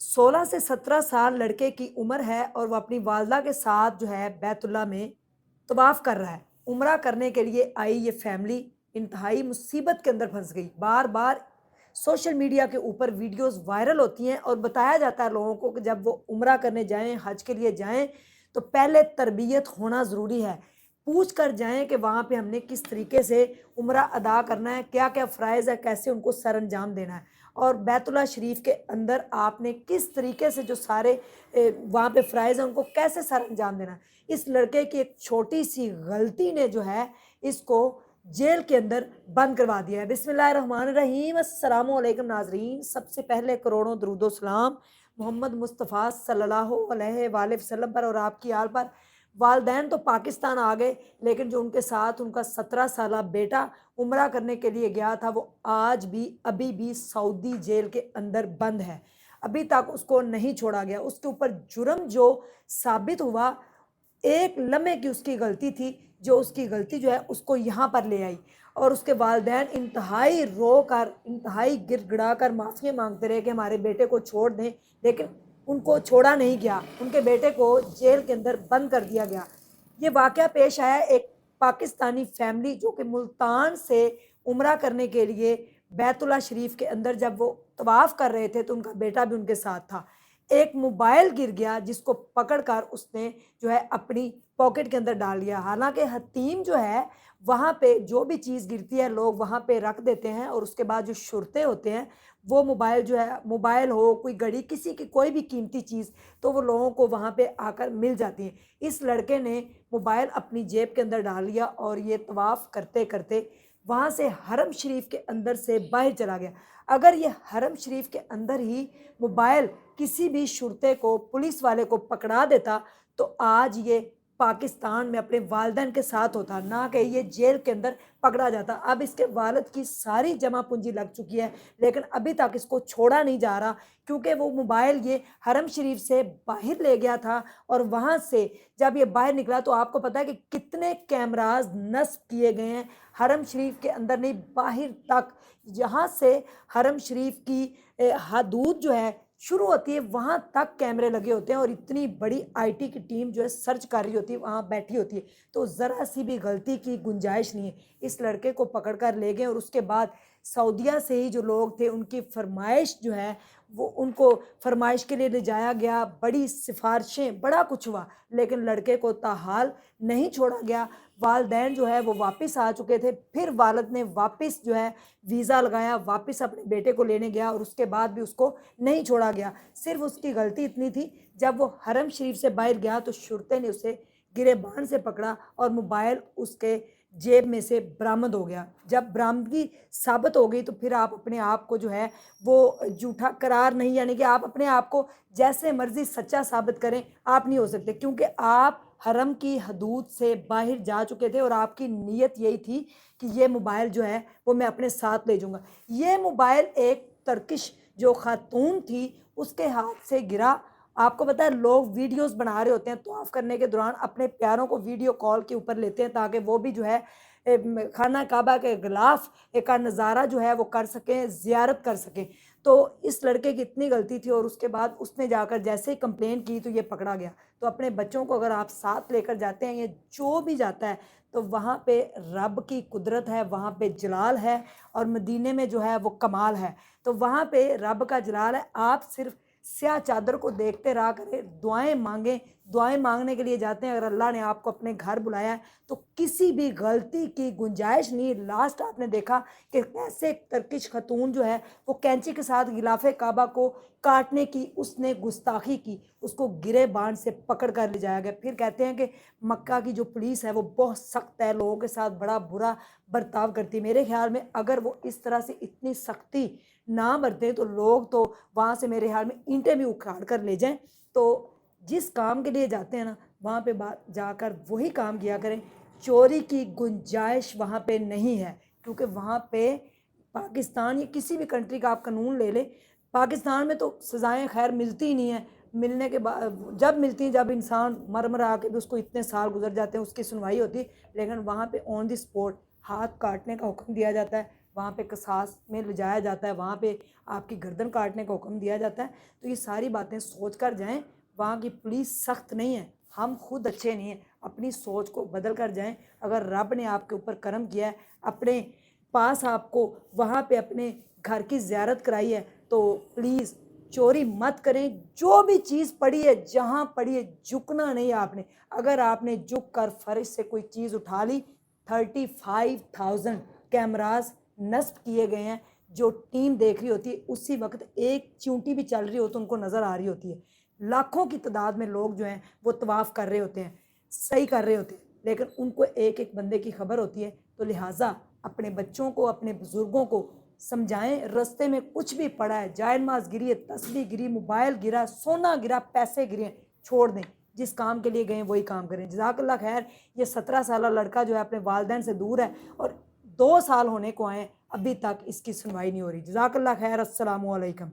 16 से 17 साल लड़के की उम्र है और वो अपनी वालदा के साथ जो है बैतुल्ला में तवाफ़ कर रहा है। उम्रा करने के लिए आई ये फैमिली इंतहाई मुसीबत के अंदर फँस गई। बार-बार सोशल मीडिया के ऊपर वीडियोज़ वायरल होती हैं और बताया जाता है लोगों को कि जब वो उम्रा करने जाएँ, हज के लिए जाएँ, तो पहले तरबियत होना ज़रूरी है। पूछ कर जाएँ कि वहाँ पे हमने किस तरीके से उम्रा अदा करना है, क्या-क्या फ़राइज़ है, कैसे उनको सरअंजाम देना है। और बैतुल्ला शरीफ के अंदर आपने किस तरीके से जो सारे वहाँ पे फ़राइज़ हैं उनको कैसे सर अंजाम देना है। इस लड़के की एक छोटी-सी गलती ने जो है इसको जेल के अंदर बंद करवा दिया है। बिस्मिल्लाहिर्रहमानिर्रहीम, अस्सलामु अलैकुम नाज़रीन। सबसे पहले करोड़ों दरूद व सलाम मोहम्मद मुस्तफ़ा सल्लल्लाहु अलैहि वसल्लम पर और आपकी आल पर। वालदैन तो पाकिस्तान आ गए, लेकिन जो उनके साथ उनका 17 साला बेटा उम्रा करने के लिए गया था, वो आज भी अभी भी सऊदी जेल के अंदर बंद है। अभी तक उसको नहीं छोड़ा गया। उसके ऊपर जुर्म जो साबित हुआ, एक लम्हे की उसकी गलती थी, जो उसकी गलती जो है उसको यहाँ पर ले आई। और उसके वालिदैन इंतहाई रो कर, इंतहाई गिड़गिड़ा कर माफ़ियाँ मांगते रहे कि हमारे बेटे को छोड़ दें, लेकिन उनको छोड़ा नहीं गया। उनके बेटे को जेल के अंदर बंद कर दिया गया। ये वाक़या पेश आया एक पाकिस्तानी फैमिली जो कि मुल्तान से उम्रा करने के लिए बैतुल्ला शरीफ के अंदर जब वो तवाफ़ कर रहे थे, तो उनका बेटा भी उनके साथ था। एक मोबाइल गिर गया, जिसको पकड़ कर उसने जो है अपनी पॉकेट के अंदर डाल लिया। हालाँकि हतीम जो है, वहाँ पे जो भी चीज़ गिरती है लोग वहाँ पे रख देते हैं और उसके बाद जो शुरते होते हैं, वो मोबाइल जो है, मोबाइल हो, कोई घड़ी, किसी की कोई भी कीमती चीज़, तो वो लोगों को वहाँ पे आकर मिल जाती है। इस लड़के ने मोबाइल अपनी जेब के अंदर डाल लिया और ये तवाफ़ करते-करते वहाँ से हरम शरीफ के अंदर से बाहर चला गया। अगर ये हरम शरीफ के अंदर ही मोबाइल किसी भी शुरते को, पुलिस वाले को पकड़ा देता, तो आज ये पाकिस्तान में अपने वालिदैन के साथ होता, ना कि ये जेल के अंदर पकड़ा जाता। अब इसके वालिद की सारी जमा पूँजी लग चुकी है, लेकिन अभी तक इसको छोड़ा नहीं जा रहा, क्योंकि वो मोबाइल ये हरम शरीफ से बाहर ले गया था और वहाँ से जब ये बाहर निकला, तो आपको पता है कि कितने कैमराज़ नस्ब किए गए हैं, हरम शरीफ के अंदर नहीं, बाहर तक। जहाँ से हरम शरीफ की हदूद जो है शुरू होती है, वहाँ तक कैमरे लगे होते हैं और इतनी बड़ी आईटी की टीम जो है सर्च कर रही होती है, वहाँ बैठी होती है। तो ज़रा सी भी गलती की गुंजाइश नहीं है। इस लड़के को पकड़ कर ले गए और उसके बाद सऊदीया से ही जो लोग थे, उनकी फ़रमाइश जो है, वो उनको फ़रमाइश के लिए ले जाया गया, बड़ी सिफ़ारिशें, बड़ा कुछ हुआ, लेकिन लड़के को ताहाल नहीं छोड़ा गया। वालिदैन जो है वो वापस आ चुके थे, फिर वालिद ने वापस जो है वीज़ा लगाया, वापस अपने बेटे को लेने गया और उसके बाद भी उसको नहीं छोड़ा गया। सिर्फ़ उसकी गलती इतनी थी, जब वो हरम शरीफ से बाहर गया तो शुरते ने उसे गिरेबान से पकड़ा और मोबाइल उसके जेब में से बरामद हो गया। जब बरामदगी साबित हो गई, तो फिर आप अपने आप को जो है वो झूठा करार नहीं, यानी कि आप अपने आप को जैसे मर्ज़ी सच्चा साबित करें, आप नहीं हो सकते, क्योंकि आप हरम की हदूद से बाहर जा चुके थे और आपकी नीयत यही थी कि ये मोबाइल जो है वो मैं अपने साथ ले जाऊँगा। ये मोबाइल एक टर्किश जो खातून थी, उसके हाथ से गिरा। आपको पता है लोग वीडियोज़ बना रहे होते हैं, तवाफ़ करने के दौरान अपने प्यारों को वीडियो कॉल के ऊपर लेते हैं, ताकि वो भी जो है खाना काबा के गिलाफ का नज़ारा जो है वो कर सकें, ज़ियारत कर सकें। तो इस लड़के की इतनी गलती थी और उसके बाद उसने जाकर जैसे ही कंप्लेन की, तो ये पकड़ा गया। तो अपने बच्चों को अगर आप साथ लेकर जाते हैं, ये जो भी जाता है, तो वहाँ पे रब की कुदरत है, वहाँ पे जलाल है और मदीने में जो है वो कमाल है। तो वहाँ पे रब का जलाल है। आप सिर्फ़ स्याह चादर को देखते रहा करें, दुआएँ माँगें। दुआएँ माँगने के लिए जाते हैं, अगर अल्लाह ने आपको अपने घर बुलाया है, तो किसी भी गलती की गुंजाइश नहीं। लास्ट आपने देखा कि कैसे एक टर्किश खातून जो है, वो कैंची के साथ गिलाफ़े काबा को काटने की उसने गुस्ताखी की, उसको गिरेबान से पकड़ कर ले जाया गया। फिर कहते हैं कि मक्का की जो पुलिस है वो बहुत सख्त है, लोगों के साथ बड़ा बुरा बर्ताव करती है। मेरे ख़्याल में अगर वो इस तरह से इतनी सख्ती ना बरतें, तो लोग तो वहाँ से मेरे ख़्याल में ईंटें भी उखाड़ कर ले जाएँ। तो जिस काम के लिए जाते हैं ना, वहाँ पे बा जाकर वही काम किया करें। चोरी की गुंजाइश वहाँ पे नहीं है, क्योंकि वहाँ पे पाकिस्तान या किसी भी कंट्री का आप कानून ले लें, पाकिस्तान में तो सज़ाएँ ख़ैर मिलती ही नहीं हैं। मिलने के जब मिलती हैं, जब इंसान मर-मरा के भी उसको इतने साल गुज़र जाते हैं, उसकी सुनवाई होती है, लेकिन वहाँ पे ऑन द स्पॉट हाथ काटने का हुक्म दिया जाता है। وہاں پہ قصاص میں لے جایا جاتا ہے، وہاں پہ آپ کی گردن کاٹنے کا حکم دیا جاتا ہے. تو یہ ساری باتیں سوچ کر جائیں. وہاں کی پولیس سخت نہیں ہے، ہم خود اچھے نہیں ہیں، اپنی سوچ کو بدل کر جائیں. اگر رب نے آپ کے اوپر کرم کیا ہے، اپنے پاس آپ کو وہاں پہ اپنے گھر کی زیارت کرائی ہے، تو پلیز چوری مت کریں. جو بھی چیز پڑی ہے، جہاں پڑی ہے، جھکنا نہیں آپ نے. اگر آپ نے جھک کر فرش سے کوئی چیز اٹھا لی، 35,000 کیمراز نصب کیے گئے ہیں. جو ٹیم دیکھ رہی ہوتی ہے اسی وقت ایک چونٹی بھی چل رہی ہو تو ان کو نظر آ رہی ہوتی ہے. لاکھوں کی تعداد میں لوگ جو ہیں وہ طواف کر رہے ہوتے ہیں، صحیح کر رہے ہوتے ہیں، لیکن ان کو ایک ایک بندے کی خبر ہوتی ہے. تو لہٰذا اپنے بچوں کو، اپنے بزرگوں کو سمجھائیں. رستے میں کچھ بھی پڑا ہے، جائے نماز گری ہے، تسبیح گری، موبائل گرا، سونا گرا، پیسے گرے ہیں، چھوڑ دیں. جس کام کے لیے گئے وہی کام کریں. جزاک اللہ خیر. یہ 17 سالہ لڑکا جو ہے اپنے والدین سے دور ہے اور 2 سال ہونے کو آئے ہیں، ابھی تک اس کی سنوائی نہیں ہو رہی. جزاک اللہ خیر. السلام علیکم.